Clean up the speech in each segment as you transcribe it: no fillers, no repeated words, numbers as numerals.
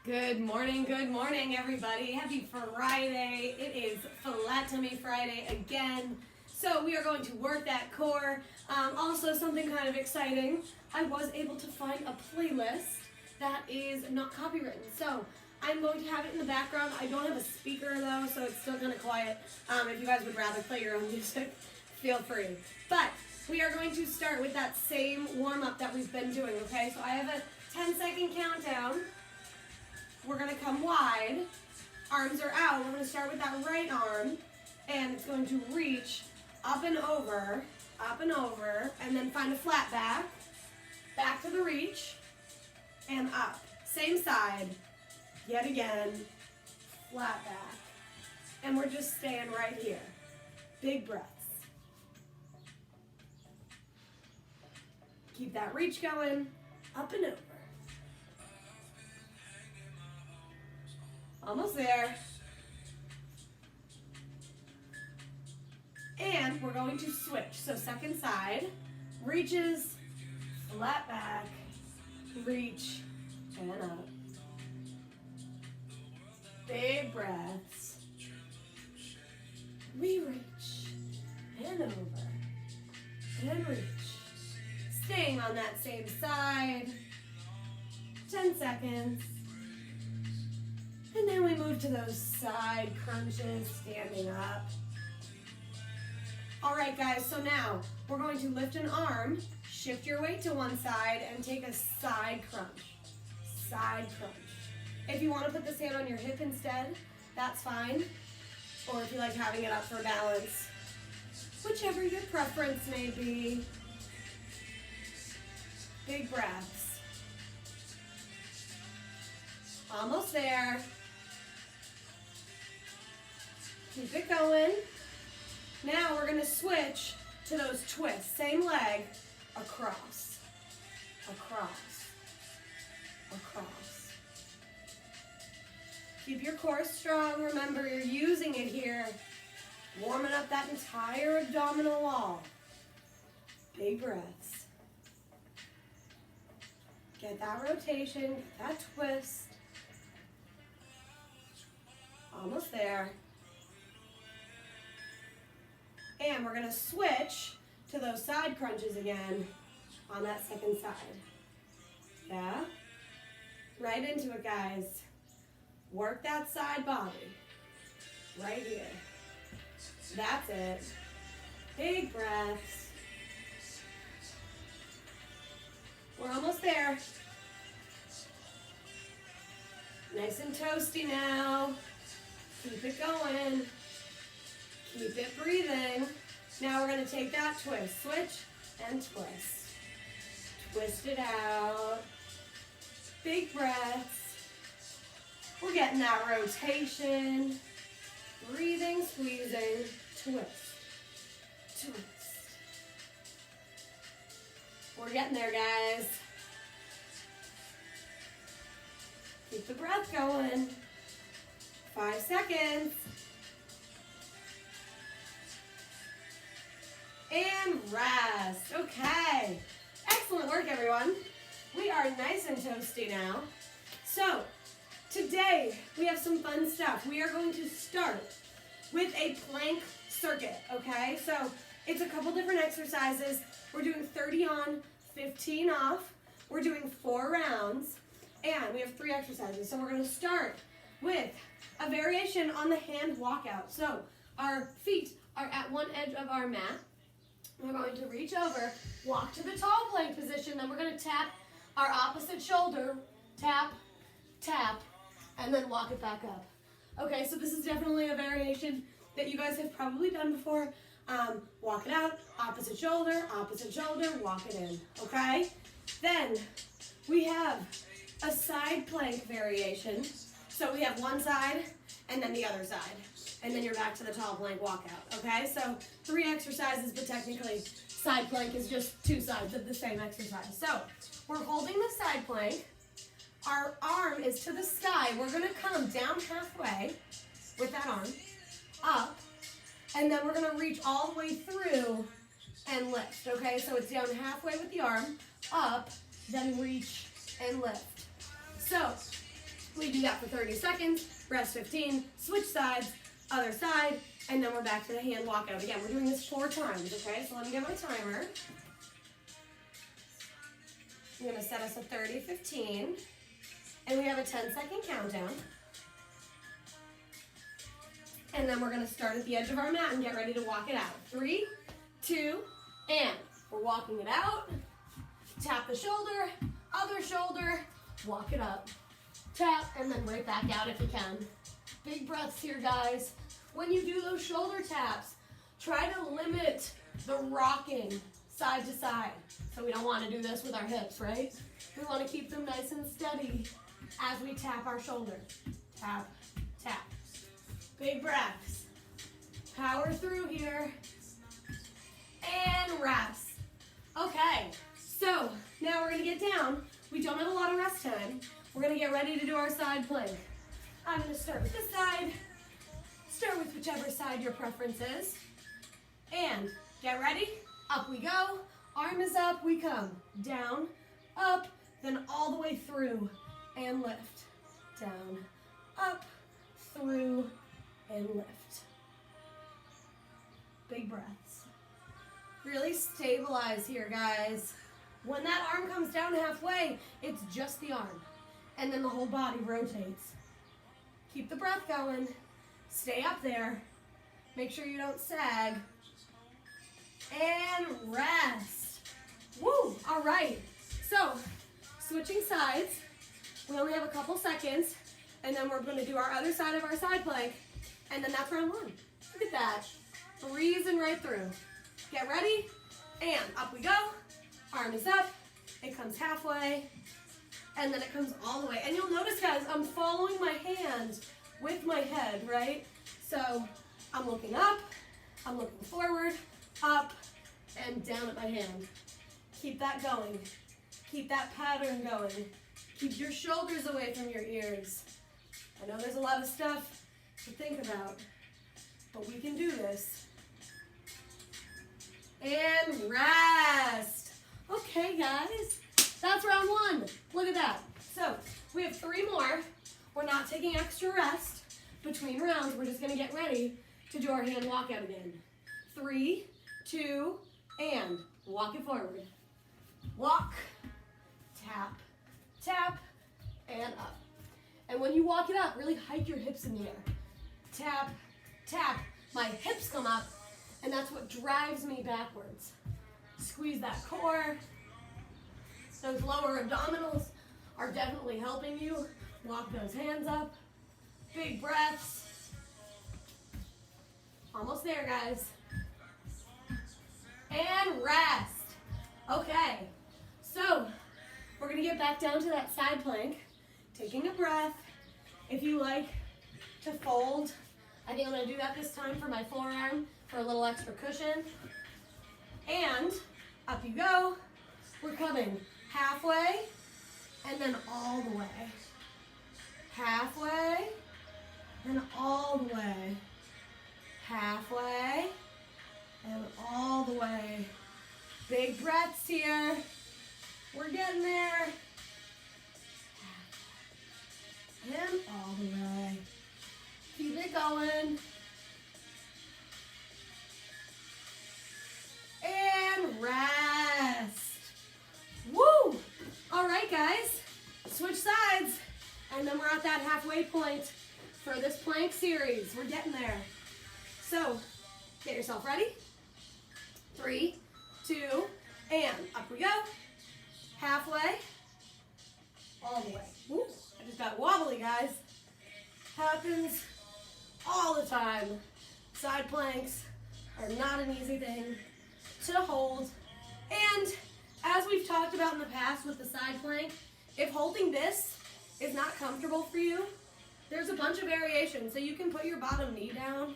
Good morning, everybody. Happy Friday. It is Philatomy Friday again. So we are going to work that core. Also, something kind of exciting. I was able to find a playlist that is not copywritten. So I'm going to have it in the background. I don't have a speaker though, so it's still kind of quiet. If you guys would rather play your own music, feel free. But we are going to start with that same warm-up that we've been doing, okay? So I have a 10-second countdown. We're going to come wide. Arms are out. We're going to start with that right arm, and it's going to reach up and over, and then find a flat back to the reach, and up. Same side. Yet again, flat back. And we're just staying right here. Big breaths. Keep that reach going, up and over. Almost there. And we're going to switch. So second side, reaches, flat back, reach, and up. Big breaths. We reach, and over, and reach. Staying on that same side. 10 seconds. And then we move to those side crunches, standing up. All right, guys, so now we're going to lift an arm, shift your weight to one side, and take a side crunch. Side crunch. If you want to put this hand on your hip instead, that's fine. Or if you like having it up for balance, whichever your preference may be. Big breaths. Almost there. Keep it going. Now we're going to switch to those twists. Same leg, across, across, across. Keep your core strong. Remember, you're using it here. Warming up that entire abdominal wall. Big breaths. Get that rotation, get that twist. Almost there. And we're going to switch to those side crunches again on that second side. Yeah? Right into it, guys. Work that side body. Right here. That's it. Big breaths. We're almost there. Nice and toasty now. Keep it going. Keep it breathing. Now we're going to take that twist. Switch and twist. Twist it out. Big breaths. We're getting that rotation. Breathing, squeezing. Twist. Twist. We're getting there, guys. Keep the breath going. 5 seconds. And rest. Okay. Excellent work, everyone. We are nice and toasty now. So, today we have some fun stuff. We are going to start with a plank circuit, okay? So, it's a couple different exercises. We're doing 30 on, 15 off. We're doing 4 rounds, and we have 3 exercises. So, we're going to start with a variation on the hand walkout. So, our feet are at one edge of our mat. We're going to reach over, walk to the tall plank position, then we're going to tap our opposite shoulder, tap, tap, and then walk it back up. Okay, so this is definitely a variation that you guys have probably done before. Walk it out, opposite shoulder, walk it in, okay? Then we have a side plank variation. So we have one side and then the other side. And then you're back to the tall plank walkout, okay? So 3 exercises, but technically side plank is just 2 sides of the same exercise. So we're holding the side plank. Our arm is to the sky. We're gonna come down halfway with that arm, up, and then we're gonna reach all the way through and lift, okay? So it's down halfway with the arm, up, then reach and lift. So we do Do that for 30 seconds, rest 15, switch sides, other side, and then we're back to the hand walkout. Again, we're doing this 4 times, okay? So let me get my timer. I'm gonna set us a 30, 15, and we have a 10-second countdown. And then we're gonna start at the edge of our mat and get ready to walk it out. 3, 2, and we're walking it out. Tap the shoulder, other shoulder, walk it up. Tap, and then right back out if you can. Big breaths here, guys. When you do those shoulder taps, try to limit the rocking side to side. So we don't want to do this with our hips, right? We want to keep them nice and steady as we tap our shoulder. Tap, tap. Big breaths. Power through here. And rest. Okay, so now we're going to get down. We don't have a lot of rest time. We're going to get ready to do our side plank. I'm going to start with this side. Start with whichever side your preference is. And get ready. Up we go. Arm is up. We come down, up, then all the way through and lift. Down, up, through, and lift. Big breaths. Really stabilize here, guys. When that arm comes down halfway, it's just the arm. And then the whole body rotates. Keep the breath going. Stay up there. Make sure you don't sag. And rest. Woo! All right. So, switching sides. We only have a couple seconds. And then we're going to do our other side of our side plank. And then that's round 1. Look at that. Breezing right through. Get ready. And up we go. Arm is up. It comes halfway. And then it comes all the way. And you'll notice, guys, I'm following my hand with my head, right? So I'm looking up, I'm looking forward, up, and down at my hand. Keep that going. Keep that pattern going. Keep your shoulders away from your ears. I know there's a lot of stuff to think about, but we can do this. And rest. Okay, guys. That's round 1. Look at that. So we have 3 more. We're not taking extra rest between rounds. We're just going to get ready to do our hand walkout again. 3, 2, and walk it forward. Walk, tap, tap, and up. And when you walk it up, really hike your hips in the air. Tap, tap. My hips come up, and that's what drives me backwards. Squeeze that core. Those lower abdominals are definitely helping you. Walk those hands up. Big breaths. Almost there, guys. And rest. Okay, so we're going to get back down to that side plank. Taking a breath. If you like to fold, I think I'm going to do that this time for my forearm for a little extra cushion. And up you go. We're coming halfway, and then all the way. Halfway, and all the way. Halfway, and all the way. Big breaths here. We're getting there. And all the way. Keep it going. And rest. Woo! All right, guys. Switch sides. And then we're at that halfway point for this plank series. We're getting there. So, get yourself ready. 3, 2, and up we go. Halfway. All the way. Woo! I just got wobbly, guys. Happens all the time. Side planks are not an easy thing to hold. And as we've talked about in the past with the side plank, if holding this is not comfortable for you, there's a bunch of variations. So you can put your bottom knee down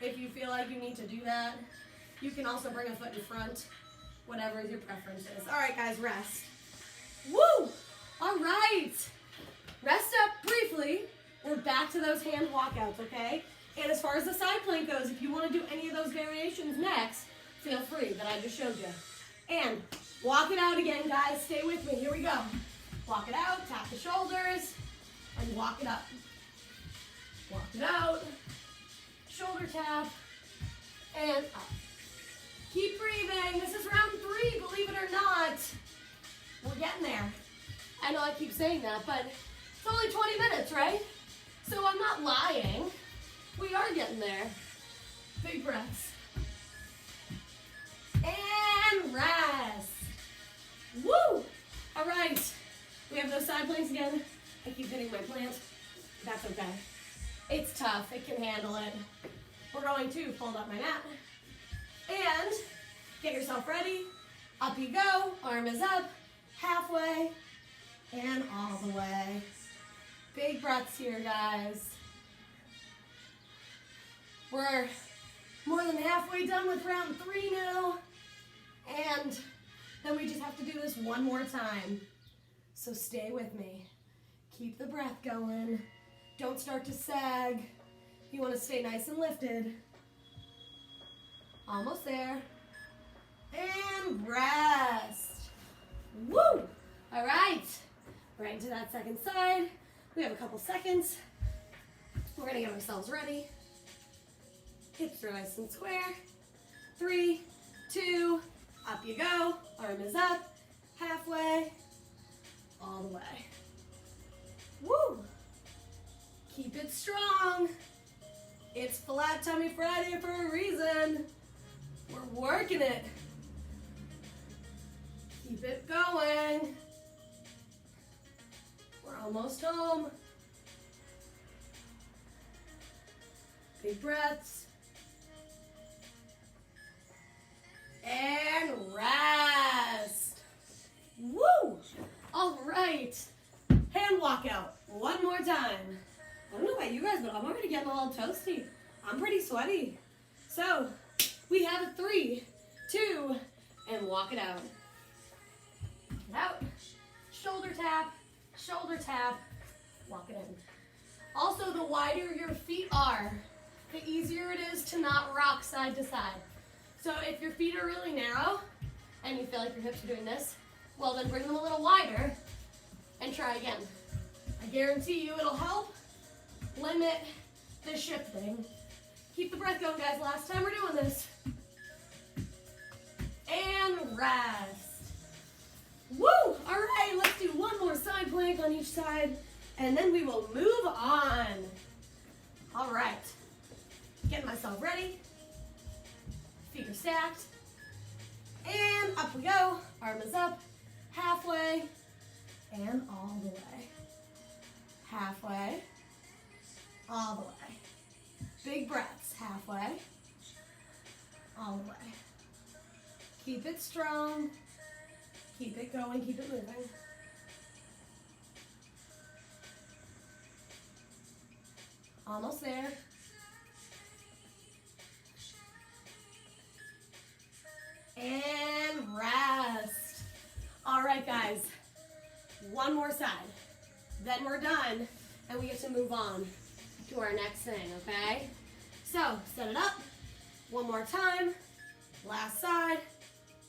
if you feel like you need to do that. You can also bring a foot in front, whatever your preference is. All right, guys, rest. Woo! All right. Rest up briefly. We're back to those hand walkouts, okay? And as far as the side plank goes, if you want to do any of those variations next, feel free, that I just showed you. And walk it out again, guys. Stay with me. Here we go. Walk it out, tap the shoulders, and walk walk it up. Walk it out. Shoulder tap. And up. Keep breathing. This is round 3, believe it or not. We're getting there. I know I keep saying that, but it's only 20 minutes, right? So I'm not lying. We are getting there. Big breaths. And rest. Woo! All right. We have those side planks again. I keep hitting my plant. That's okay. It's tough. It can handle it. We're going to fold up my mat. And get yourself ready. Up you go. Arm is up. Halfway. And all the way. Big breaths here, guys. We're more than halfway done with round 3 now. And then we just have to do this one more time. So stay with me. Keep the breath going. Don't start to sag. You want to stay nice and lifted. Almost there. And rest. Woo! All right. Right into that second side. We have a couple seconds. We're going to get ourselves ready. Hips are nice and square. 3, 2, up you go. Arm is up. Halfway. All the way. Woo! Keep it strong. It's Flat Tummy Friday for a reason. We're working it. Keep it going. We're almost home. Big breaths. And rest. Woo! All right. Hand walk out. One more time. I don't know about you guys, but I'm already getting a little toasty. I'm pretty sweaty. So, we have a 3, 2, and walk it out. Get out. Shoulder tap, walk it in. Also, the wider your feet are, the easier it is to not rock side to side. So if your feet are really narrow and you feel like your hips are doing this, well then bring them a little wider and try again. I guarantee you it'll help limit the shifting. Keep the breath going, guys. Last time we're doing this. And rest. Woo! All right, let's do one more side plank on each side, and then we will move on. All right. Getting myself ready. Feet are stacked. And up we go. Arm is up. Halfway. And all the way. Halfway. All the way. Big breaths. Halfway. All the way. Keep it strong. Keep it going. Keep it moving. Almost there. And rest. All right, guys. One more side. Then we're done, and we get to move on to our next thing, okay? So, set it up. One more time. Last side.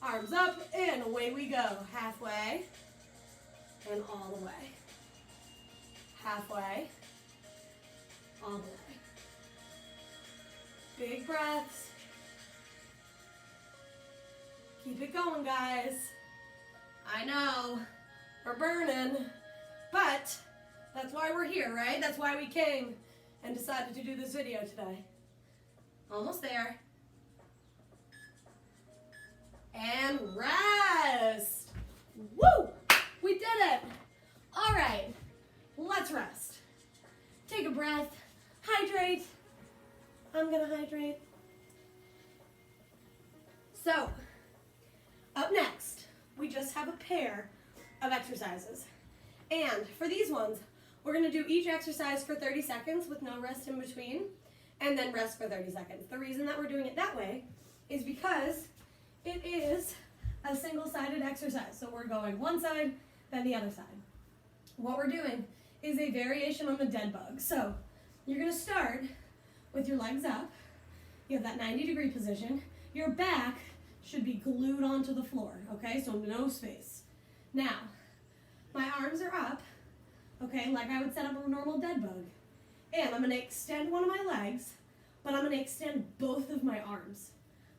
Arms up, and away we go. Halfway, and all the way. Halfway, all the way. Big breaths. Keep it going, guys. I know, we're burning, but that's why we're here, right? That's why we came and decided to do this video today. Almost there. And rest. Woo! We did it. All right, let's rest. Take a breath, hydrate. I'm gonna hydrate. So, up next, we just have a pair of exercises. And for these ones, we're gonna do each exercise for 30 seconds with no rest in between, and then rest for 30 seconds. The reason that we're doing it that way is because it is a single-sided exercise. So we're going one side, then the other side. What we're doing is a variation on the dead bug. So you're gonna start with your legs up. You have that 90-degree position. Your back should be glued onto the floor, okay? So no space. Now, my arms are up. okay, like I would set up a normal dead bug. And I'm going to extend one of my legs, but I'm going to extend both of my arms,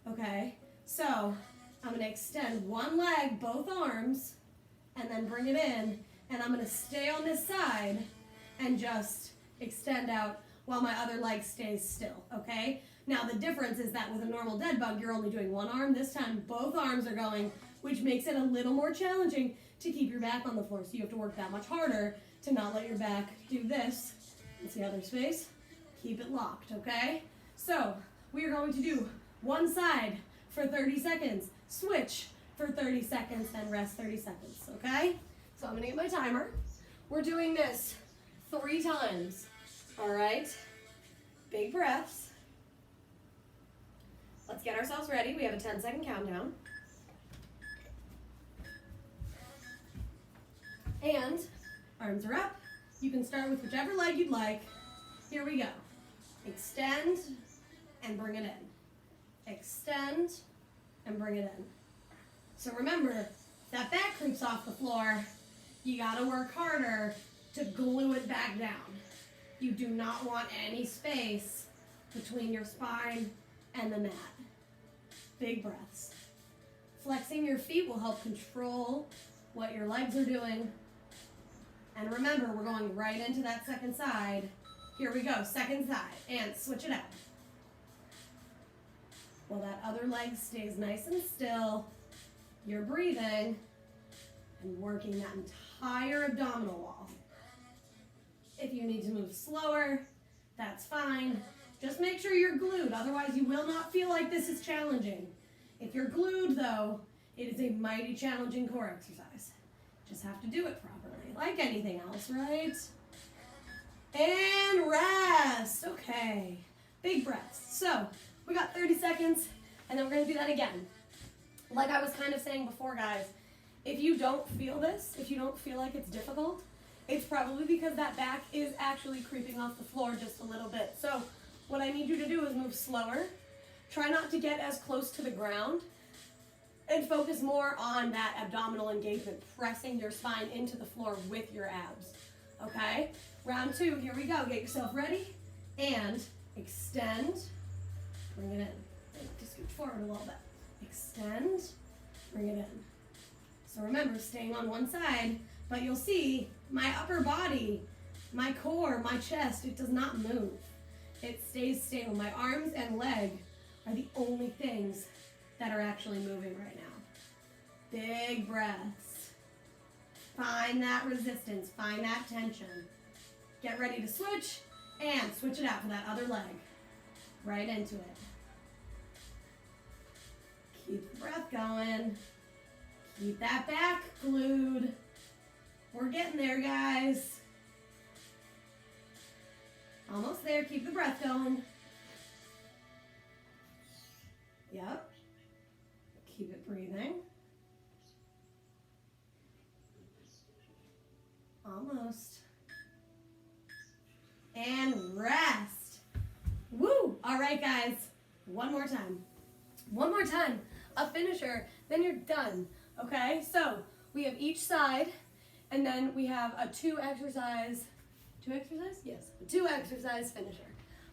okay? So I'm going to extend one leg, both arms, and then bring it in, and I'm going to stay on this side and just extend out while my other leg stays still, okay? Now the difference is that with a normal dead bug, you're only doing one arm. This time, both arms are going, which makes it a little more challenging to keep your back on the floor. So you have to work that much harder to not let your back do this. It's the other space. Keep it locked, okay? So we are going to do one side for 30 seconds, switch for 30 seconds, then rest 30 seconds, okay? So I'm gonna get my timer. We're doing this 3 times, all right? Big breaths. Let's get ourselves ready. We have a 10-second countdown. And arms are up. You can start with whichever leg you'd like. Here we go. Extend and bring it in. Extend and bring it in. So remember, if that back creeps off the floor, you gotta work harder to glue it back down. You do not want any space between your spine and the mat. Big breaths. Flexing your feet will help control what your legs are doing. And remember, we're going right into that second side. Here we go, second side, and switch it out. While that other leg stays nice and still, you're breathing and working that entire abdominal wall. If you need to move slower, that's fine. Just make sure you're glued, otherwise you will not feel like this is challenging. If you're glued though, it is a mighty challenging core exercise. Just have to do it properly, like anything else, right? And rest, okay. Big breaths. So, we got 30 seconds, and then we're gonna do that again. Like I was kind of saying before, guys, if you don't feel this, if you don't feel like it's difficult, it's probably because that back is actually creeping off the floor just a little bit. So, what I need you to do is move slower. Try not to get as close to the ground, and focus more on that abdominal engagement, pressing your spine into the floor with your abs, okay? Round 2, here we go. Get yourself ready, and extend, bring it in. Just scoot forward a little bit. Extend, bring it in. So remember, staying on one side, but you'll see my upper body, my core, my chest, it does not move. It stays stable. My arms and leg are the only things that are actually moving right now. Big breaths. Find that resistance, find that tension. Get ready to switch, and switch it out for that other leg. Right into it. Keep the breath going. Keep that back glued. We're getting there, guys. Almost there, keep the breath going. Yep. Keep it breathing. Almost. And rest. Woo! All right, guys. One more time. One more time. A finisher, then you're done. Okay? So, we have each side, and then we have a 2 exercise Yes, a 2 exercise finisher.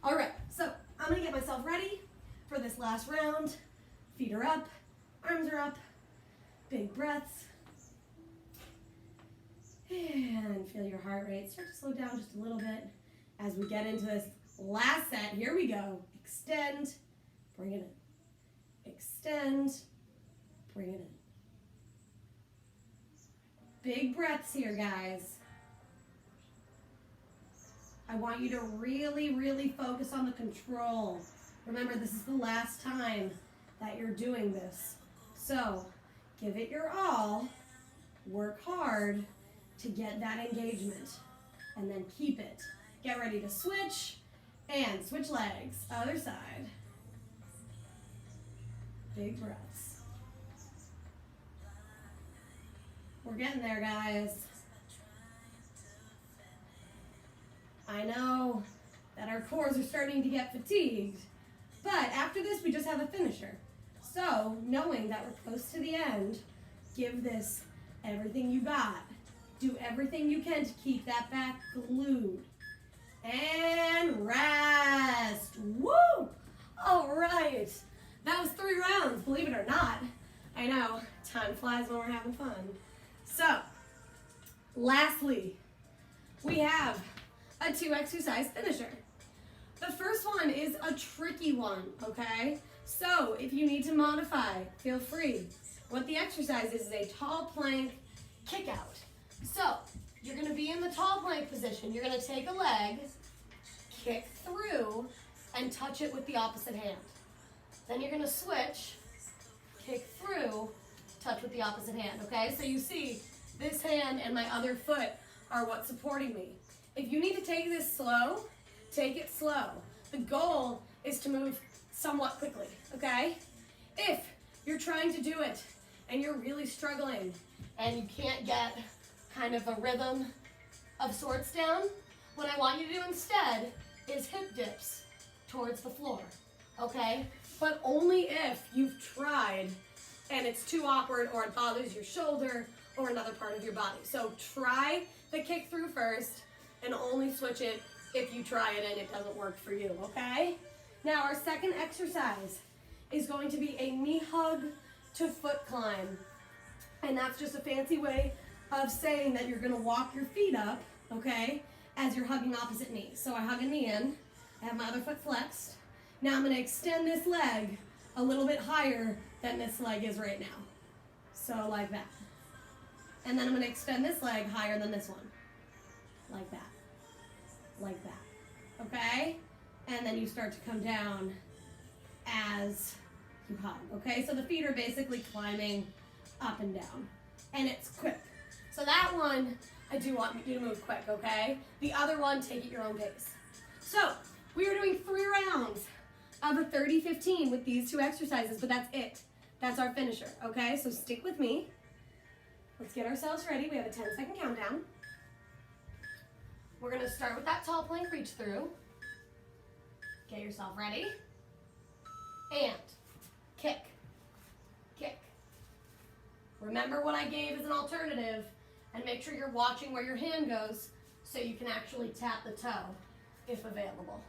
All right, so I'm going to get myself ready for this last round. Feet are up, arms are up, big breaths. And feel your heart rate start to slow down just a little bit as we get into this last set. Here we go. Extend, bring it in. Extend, bring it in. Big breaths here, guys. I want you to really, really focus on the control. Remember, this is the last time that you're doing this. So, give it your all. Work hard to get that engagement. And then keep it. Get ready to switch. And switch legs. Other side. Big breaths. We're getting there, guys. I know that our cores are starting to get fatigued, but after this, we just have a finisher. So, knowing that we're close to the end, give this everything you got. Do everything you can to keep that back glued. And rest. Woo! All right. That was 3 rounds, believe it or not. I know, time flies when we're having fun. So, lastly, we have a 2-exercise finisher. The first one is a tricky one, okay? So, if you need to modify, feel free. What the exercise is a tall plank kick out. So, you're gonna be in the tall plank position. You're gonna take a leg, kick through, and touch it with the opposite hand. Then you're gonna switch, kick through, touch with the opposite hand, okay? So you see, this hand and my other foot are what's supporting me. If you need to take this slow, take it slow. The goal is to move somewhat quickly, okay? If you're trying to do it and you're really struggling and you can't get kind of a rhythm of sorts down, what I want you to do instead is hip dips towards the floor, okay? But only if you've tried and it's too awkward or it bothers your shoulder or another part of your body. So try the kick through first and only switch it if you try it and it doesn't work for you, okay? Now our second exercise is going to be a knee hug to foot climb. And that's just a fancy way of saying that you're gonna walk your feet up, okay, as you're hugging opposite knees. So I hug a knee in, I have my other foot flexed. Now I'm gonna extend this leg a little bit higher than this leg is right now. So like that. And then I'm gonna extend this leg higher than this one. Like that. Like that. Okay? And then you start to come down as you hug. Okay? So the feet are basically climbing up and down. And it's quick. So that one, I do want you to move quick, okay? The other one, take it your own pace. So, we are doing 3 rounds of a 30-15 with these 2 exercises, but that's it. That's our finisher, okay? So stick with me. Let's get ourselves ready. We have a 10-second countdown. We're gonna start with that tall plank reach through. Get yourself ready. And kick, kick. Remember what I gave as an alternative, and make sure you're watching where your hand goes so you can actually tap the toe if available.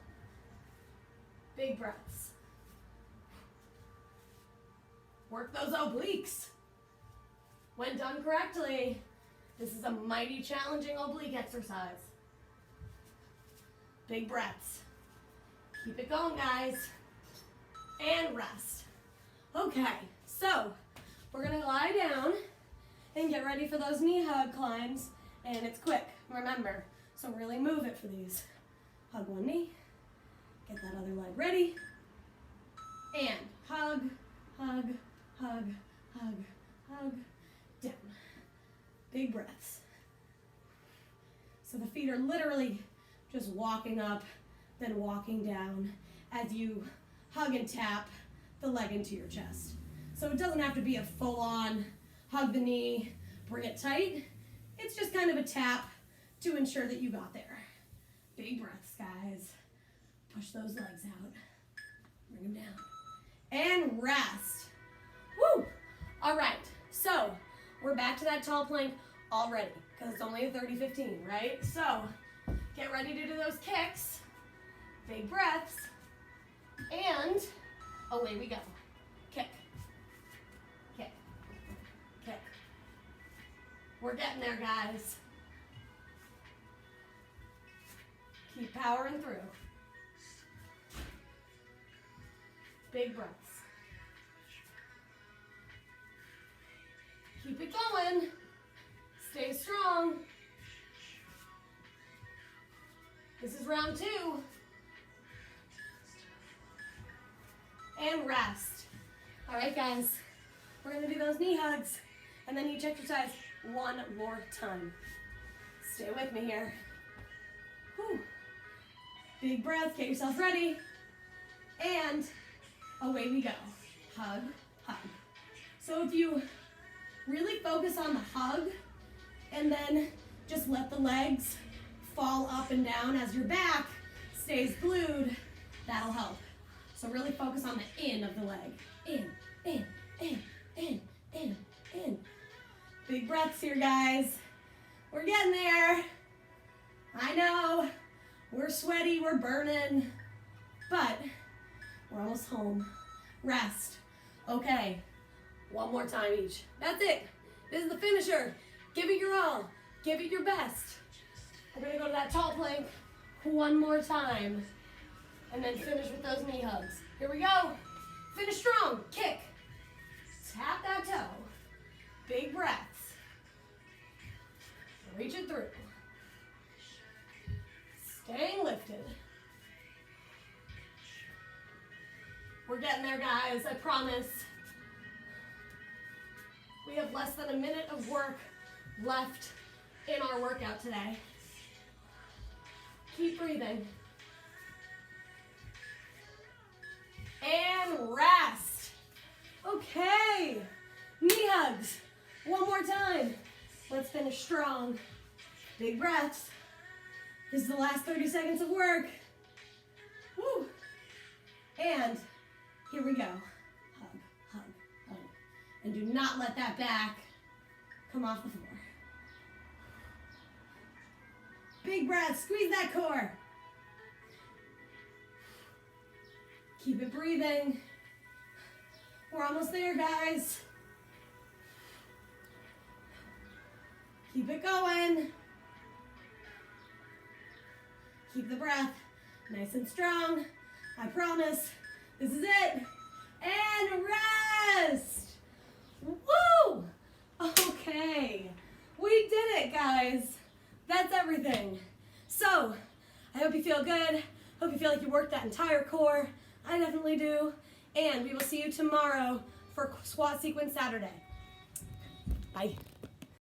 Big breaths. Work those obliques. When done correctly, this is a mighty challenging oblique exercise. Big breaths. Keep it going, guys. And rest. Okay, so we're gonna lie down and get ready for those knee hug climbs, and it's quick, remember. So really move it for these. Hug one knee, get that other leg ready, and hug, hug, hug, hug, hug, down. Big breaths. So the feet are literally just walking up, then walking down as you hug and tap the leg into your chest. So it doesn't have to be a full-on hug the knee, bring it tight. It's just kind of a tap to ensure that you got there. Big breaths, guys. Push those legs out. Bring them down. And rest. Woo! All right, so we're back to that tall plank already because it's only a 30-15, right? So get ready to do those kicks. Big breaths. And away we go. Kick. Kick. Kick. We're getting there, guys. Keep powering through. Big breaths. Keep it going. Stay strong. This is round 2. And rest. All right, guys. We're going to do those knee hugs and then each exercise one more time. Stay with me here. Whew. Big breath. Get yourself ready. And away we go. Hug, hug. So if you really focus on the hug and then just let the legs fall up and down as your back stays glued, that'll help. So really focus on the in of the leg. In, in, in, in, in, in. Big breaths here, guys. We're getting there. I know, we're sweaty, we're burning, but we're almost home. Rest. Okay, one more time each. That's it. This is the finisher. Give it your all. Give it your best. We're gonna go to that tall plank one more time and then finish with those knee hugs. Here we go. Finish strong. Kick. Tap that toe. Big breaths. Reach it through. Staying lifted. We're getting there, guys, I promise. We have less than a minute of work left in our workout today. Keep breathing. And rest. Okay, knee hugs. One more time. Let's finish strong. Big breaths. This is the last 30 seconds of work. Woo. And here we go. Hug, hug, hug. And do not let that back come off the floor. Big breath, squeeze that core. Keep it breathing. We're almost there, guys. Keep it going. Keep the breath nice and strong. I promise. This is it. And rest. Woo! Okay. We did it, guys. That's everything. So, I hope you feel good. Hope you feel like you worked that entire core. I definitely do. And we will see you tomorrow for Squat Sequence Saturday. Bye.